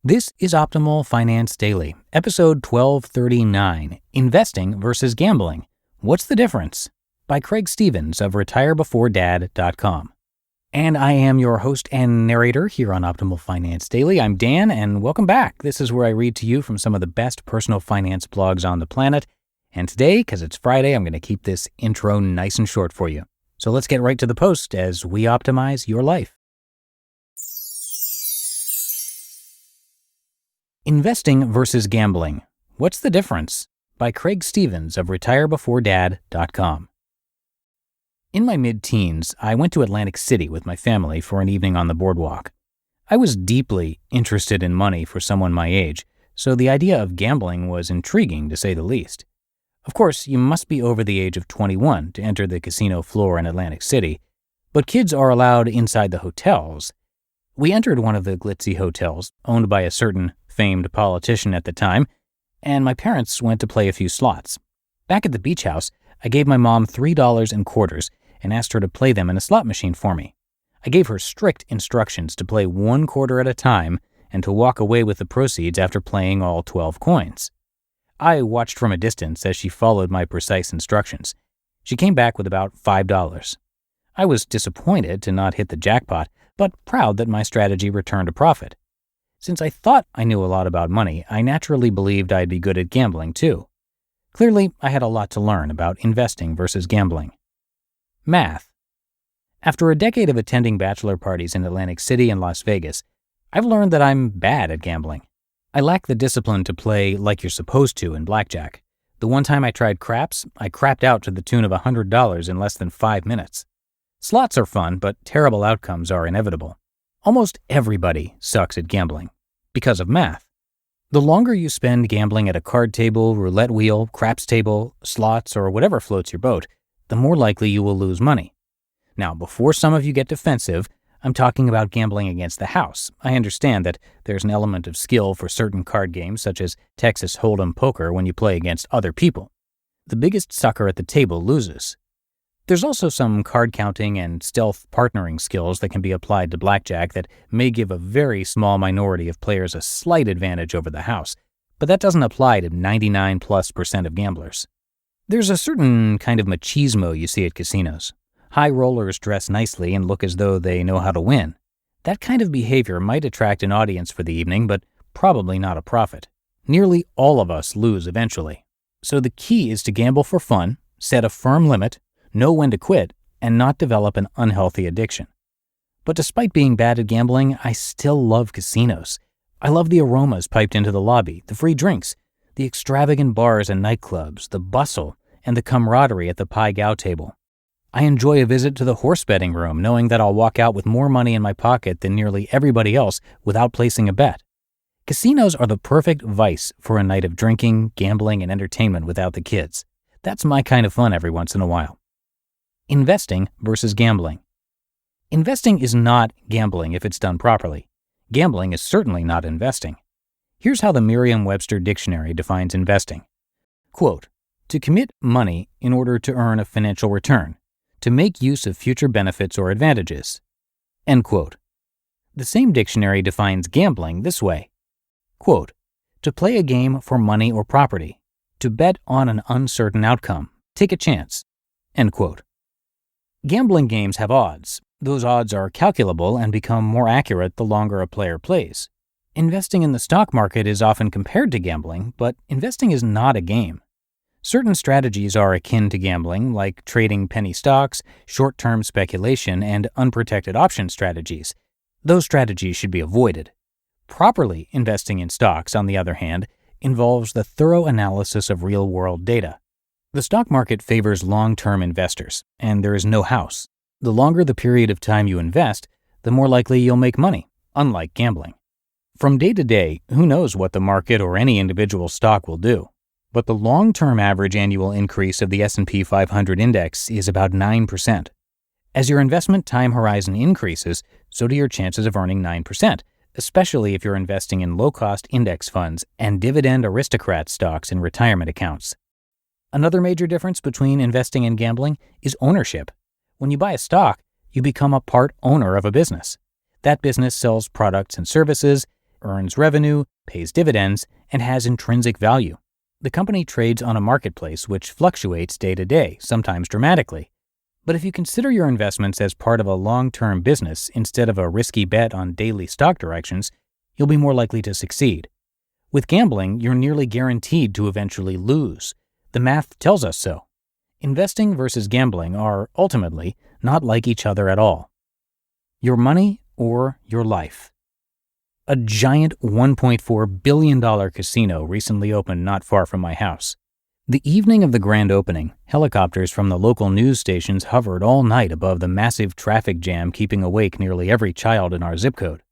This is Optimal Finance Daily, episode 1239, Investing versus Gambling. What's the difference? By Craig Stevens of retirebeforedad.com. And I am your host and narrator here on Optimal Finance Daily. I'm Dan, and welcome back. This is where I read to you from some of the best personal finance blogs on the planet. And today, because it's Friday, I'm going to keep this intro nice and short for you. So let's get right to the post as we optimize your life. Investing versus Gambling. What's the difference? By Craig Stevens of retirebeforedad.com. In my mid-teens, I went to Atlantic City with my family for an evening on the boardwalk. I was deeply interested in money for someone my age, so the idea of gambling was intriguing to say the least. Of course, you must be over the age of 21 to enter the casino floor in Atlantic City, but kids are allowed inside the hotels. We entered one of the glitzy hotels, owned by a certain famed politician at the time, and my parents went to play a few slots. Back at the beach house, I gave my mom $3 in quarters and asked her to play them in a slot machine for me. I gave her strict instructions to play 1 quarter at a time and to walk away with the proceeds after playing all 12 coins. I watched from a distance as she followed my precise instructions. She came back with about $5. I was disappointed to not hit the jackpot, but proud that my strategy returned a profit. Since I thought I knew a lot about money, I naturally believed I'd be good at gambling too. Clearly, I had a lot to learn about investing versus gambling. Math. After a decade of attending bachelor parties in Atlantic City and Las Vegas, I've learned that I'm bad at gambling. I lack the discipline to play like you're supposed to in blackjack. The one time I tried craps, I crapped out to the tune of $100 in less than 5 minutes. Slots are fun, but terrible outcomes are inevitable. Almost everybody sucks at gambling because of math. The longer you spend gambling at a card table, roulette wheel, craps table, slots, or whatever floats your boat, the more likely you will lose money. Now, before some of you get defensive, I'm talking about gambling against the house. I understand that there's an element of skill for certain card games, such as Texas Hold'em poker, when you play against other people. The biggest sucker at the table loses. There's also some card counting and stealth partnering skills that can be applied to blackjack that may give a very small minority of players a slight advantage over the house, but that doesn't apply to 99+% of gamblers. There's a certain kind of machismo you see at casinos. High rollers dress nicely and look as though they know how to win. That kind of behavior might attract an audience for the evening, but probably not a profit. Nearly all of us lose eventually. So the key is to gamble for fun, set a firm limit, know when to quit, and not develop an unhealthy addiction. But despite being bad at gambling, I still love casinos. I love the aromas piped into the lobby, the free drinks, the extravagant bars and nightclubs, the bustle, and the camaraderie at the Pai Gow table. I enjoy a visit to the horse betting room, knowing that I'll walk out with more money in my pocket than nearly everybody else without placing a bet. Casinos are the perfect vice for a night of drinking, gambling, and entertainment without the kids. That's my kind of fun every once in a while. Investing versus gambling. Investing is not gambling if it's done properly. Gambling is certainly not investing. Here's how the Merriam-Webster Dictionary defines investing. Quote, to commit money in order to earn a financial return, to make use of future benefits or advantages. End quote. The same dictionary defines gambling this way. Quote, to play a game for money or property, to bet on an uncertain outcome, take a chance. End quote. Gambling games have odds. Those odds are calculable and become more accurate the longer a player plays. Investing in the stock market is often compared to gambling, but investing is not a game. Certain strategies are akin to gambling, like trading penny stocks, short-term speculation, and unprotected option strategies. Those strategies should be avoided. Properly investing in stocks, on the other hand, involves the thorough analysis of real-world data. The stock market favors long-term investors, and there is no house. The longer the period of time you invest, the more likely you'll make money, unlike gambling. From day to day, who knows what the market or any individual stock will do? But the long-term average annual increase of the S&P 500 index is about 9%. As your investment time horizon increases, so do your chances of earning 9%, especially if you're investing in low-cost index funds and dividend aristocrat stocks in retirement accounts. Another major difference between investing and gambling is ownership. When you buy a stock, you become a part owner of a business. That business sells products and services, earns revenue, pays dividends, and has intrinsic value. The company trades on a marketplace which fluctuates day to day, sometimes dramatically. But if you consider your investments as part of a long-term business instead of a risky bet on daily stock directions, you'll be more likely to succeed. With gambling, you're nearly guaranteed to eventually lose. The math tells us so. Investing versus gambling are, ultimately, not like each other at all. Your money or your life. A giant $1.4 billion casino recently opened not far from my house. The evening of the grand opening, helicopters from the local news stations hovered all night above the massive traffic jam keeping awake nearly every child in our zip code.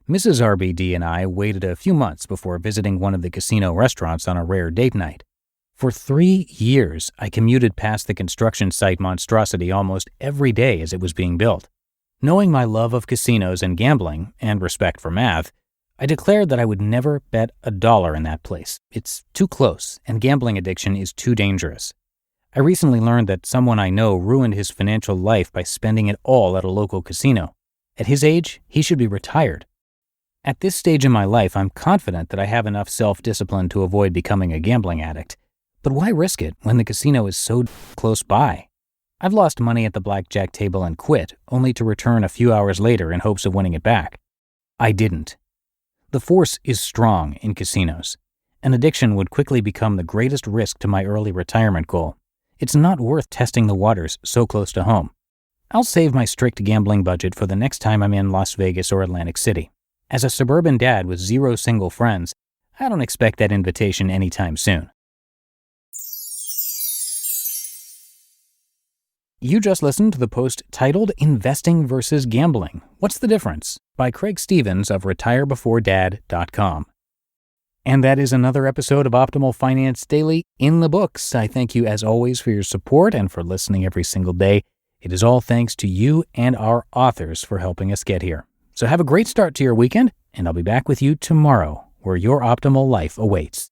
Mrs. RBD and I waited a few months before visiting one of the casino restaurants on a rare date night. For 3 years, I commuted past the construction site monstrosity almost every day as it was being built. Knowing my love of casinos and gambling, and respect for math, I declared that I would never bet $1 in that place. It's too close, and gambling addiction is too dangerous. I recently learned that someone I know ruined his financial life by spending it all at a local casino. At his age, he should be retired. At this stage in my life, I'm confident that I have enough self-discipline to avoid becoming a gambling addict. But why risk it when the casino is so close by? I've lost money at the blackjack table and quit, only to return a few hours later in hopes of winning it back. I didn't. The force is strong in casinos. An addiction would quickly become the greatest risk to my early retirement goal. It's not worth testing the waters so close to home. I'll save my strict gambling budget for the next time I'm in Las Vegas or Atlantic City. As a suburban dad with 0 single friends, I don't expect that invitation anytime soon. You just listened to the post titled Investing versus Gambling. What's the Difference? By Craig Stevens of RetireBeforeDad.com. And that is another episode of Optimal Finance Daily in the books. I thank you as always for your support and for listening every single day. It is all thanks to you and our authors for helping us get here. So have a great start to your weekend, and I'll be back with you tomorrow, where your optimal life awaits.